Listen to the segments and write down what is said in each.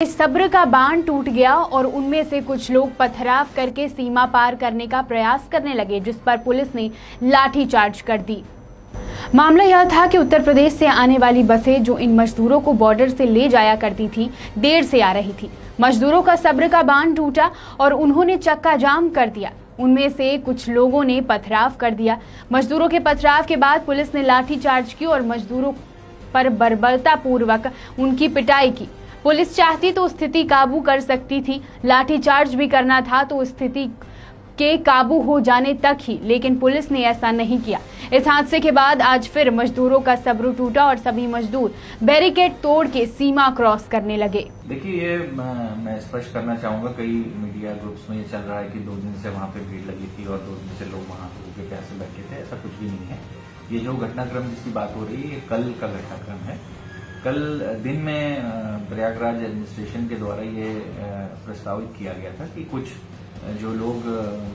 सब्र का बांध टूट गया और उनमें से कुछ लोग पथराव करके सीमा पार करने का प्रयास करने लगे, जिस पर पुलिस ने लाठीचार्ज कर दी। मामला यह था कि उत्तर प्रदेश से आने वाली बसें जो इन मजदूरों को बॉर्डर से ले जाया करती थी, देर से आ रही थी। मजदूरों का सब्र का बांध टूटा और उन्होंने चक्का जाम कर दिया। उनमें से कुछ लोगों ने पथराव कर दिया। मजदूरों के पथराव के बाद पुलिस ने लाठीचार्ज की और मजदूरों पर बर्बरतापूर्वक उनकी पिटाई की। पुलिस चाहती तो स्थिति काबू कर सकती थी, लाठीचार्ज भी करना था तो स्थिति के काबू हो जाने तक ही, लेकिन पुलिस ने ऐसा नहीं किया। इस हादसे के बाद आज फिर मजदूरों का सब्र टूटा और सभी मजदूर बैरिकेड तोड़ के सीमा क्रॉस करने लगे। देखिए, ये मैं स्पष्ट करना चाहूंगा, कई मीडिया ग्रुप्स में ये चल रहा है कि 2 दिन से वहां पे भीड़ लगी थी और 2 दिन से लोग वहां पे प्यासे बैठे थे। ऐसा कुछ भी नहीं है। ये जो घटनाक्रम जिसकी बात हो रही है, ये कल का घटनाक्रम है। कल दिन में प्रयागराज एडमिनिस्ट्रेशन के द्वारा ये प्रस्तावित किया गया था कि कुछ जो लोग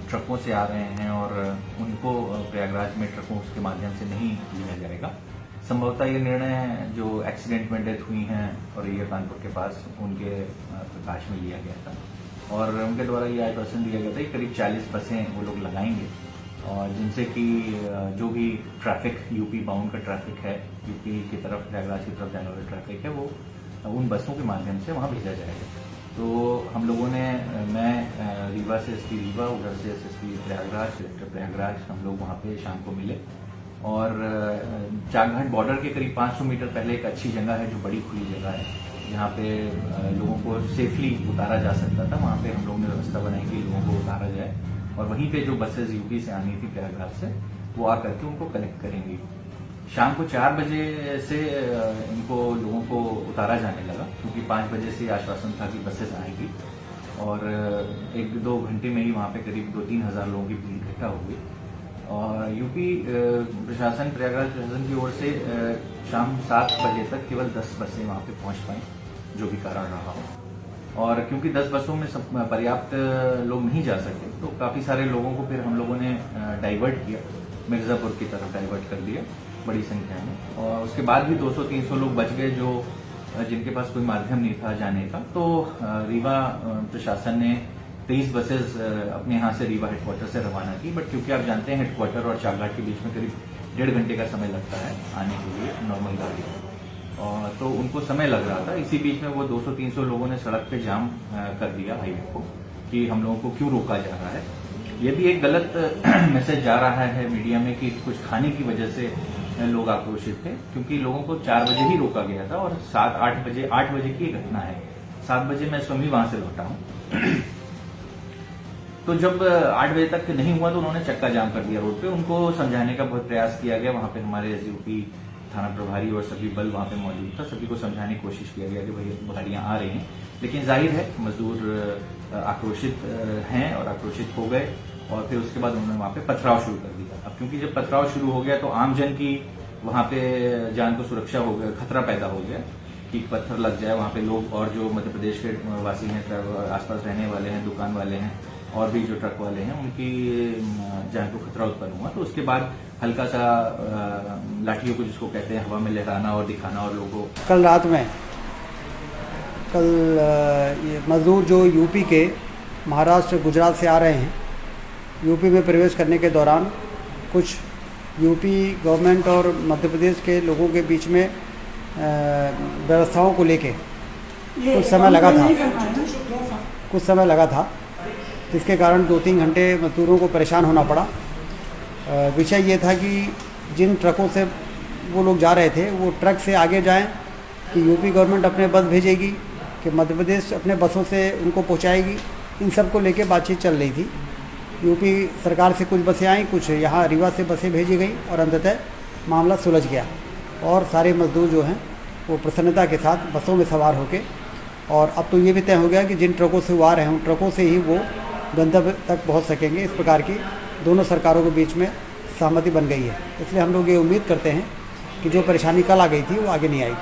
ट्रकों से आ रहे हैं और उनको प्रयागराज में ट्रकों के माध्यम से नहीं लिया जाएगा। संभवतः ये निर्णय जो एक्सीडेंट में डेथ हुई हैं और ये कानपुर के पास उनके प्रकाश में लिया गया था और उनके द्वारा ये आश्वासन दिया गया था कि करीब 40 बसें वो लोग लगाएंगे और जिनसे कि जो भी ट्रैफिक यूपी बाउंड का ट्रैफिक है, यूपी की तरफ प्रयागराज की तरफ जाने वाला ट्रैफिक है, वो उन बसों के माध्यम से वहां भेजा जाएगा। तो हम लोगों ने, मैं रीवा से एसपी रीवा, उधर से एसएसपी प्रयागराज, कलेक्टर प्रयागराज, हम लोग वहां पे शाम को मिले और चाकघाट बॉर्डर के करीब 500 मीटर पहले एक अच्छी जगह है जो बड़ी खुली जगह है, जहाँ पे लोगों को सेफली उतारा जा सकता था। वहां पे हम लोगों ने व्यवस्था बनाई कि लोगों को उतारा जाए और वहीं पे जो बसेज यूपी से आनी थी प्रयागराज से, वो आकर के उनको कलेक्ट करेंगी। शाम को 4 बजे से इनको लोगों को उतारा जाने लगा, क्योंकि 5 बजे से आश्वासन था कि बसेस आएंगी और 1-2 घंटे में ही वहां पे करीब 2-3 हजार लोगों की भीड़ इकट्ठा हो गई। और यूपी प्रशासन, प्रयागराज प्रशासन की ओर से शाम 7 बजे तक केवल 10 बसें वहां पे पहुंच पाई, जो भी कारण रहा हो। और क्योंकि 10 बसों में पर्याप्त लोग नहीं जा सके, तो काफी सारे लोगों को फिर हम लोगों ने डाइवर्ट किया, मिर्जापुर की तरफ डाइवर्ट कर दिया बड़ी संख्या में। और उसके बाद भी 200-300 लोग बच गए जो जिनके पास कोई माध्यम नहीं था जाने का। तो रीवा प्रशासन ने 23 बसेस अपने यहाँ से रीवा हेडक्वार्टर से रवाना की। बट क्योंकि आप जानते हैं हेडक्वार्टर और चाकघाट के बीच में करीब 1.5 घंटे का समय लगता है आने के लिए नॉर्मल गाड़ी में, और तो उनको समय लग रहा था। इसी बीच में वो 200-300 लोगों ने सड़क पे जाम कर दिया हाईवे को कि हम लोगों को क्यों रोका जा रहा है। ये भी एक गलत मैसेज जा रहा है मीडिया में कि कुछ खाने की वजह से लोग आक्रोशित थे, क्योंकि लोगों को 4 बजे ही रोका गया था और 8 बजे की घटना है। 7 बजे मैं स्वयं वहां से लौटा हूं। तो जब 8 बजे तक नहीं हुआ तो उन्होंने चक्का जाम कर दिया रोड पे। उनको समझाने का बहुत प्रयास किया गया। वहां पे हमारे एसडीओपी, थाना प्रभारी और सभी बल वहां पे मौजूद था। सभी को समझाने की कोशिश किया गया कि भाई गाड़ियां आ रही हैं, लेकिन जाहिर है मजदूर आक्रोशित हैं और आक्रोशित हो गए और फिर उसके बाद उन्होंने वहां पे पथराव शुरू कर दिया। अब क्योंकि जब पथराव शुरू हो गया तो आमजन की वहां पे जान को सुरक्षा हो गया, खतरा पैदा हो गया कि पत्थर लग जाए वहां पे लोग, और जो मध्य प्रदेश के वासी हैं, आसपास रहने वाले हैं, दुकान वाले हैं और भी जो ट्रक वाले हैं, उनकी जान को खतरा उत्पन्न हुआ। तो उसके बाद हल्का सा लाठियों को, जिसको कहते हैं, हवा में लहराना और दिखाना और लोगों। कल रात में ये मजदूर जो यूपी के महाराष्ट्र, गुजरात से आ रहे हैं, यूपी में प्रवेश करने के दौरान कुछ यूपी गवर्नमेंट और मध्य प्रदेश के लोगों के बीच में व्यवस्थाओं को लेके कुछ समय लगा था, जिसके कारण 2-3 घंटे मजदूरों को परेशान होना पड़ा। विषय ये था कि जिन ट्रकों से वो लोग जा रहे थे, वो ट्रक से आगे जाएं कि यूपी गवर्नमेंट अपने बस भेजेगी, कि मध्य प्रदेश अपने बसों से उनको पहुंचाएगी। इन सब को लेके बातचीत चल रही थी। यूपी सरकार से कुछ बसें आई, कुछ यहाँ रीवा से बसें भेजी गई और अंततः मामला सुलझ गया और सारे मजदूर जो हैं वो प्रसन्नता के साथ बसों में सवार होके, और अब तो ये भी तय हो गया कि जिन ट्रकों से वो आ रहे हैं उन ट्रकों से ही वो गंतव्य तक पहुँच सकेंगे। इस प्रकार की दोनों सरकारों के बीच में सहमति बन गई है। इसलिए हम लोग ये उम्मीद करते हैं कि जो परेशानी कल आ गई थी वो आगे नहीं आएगी।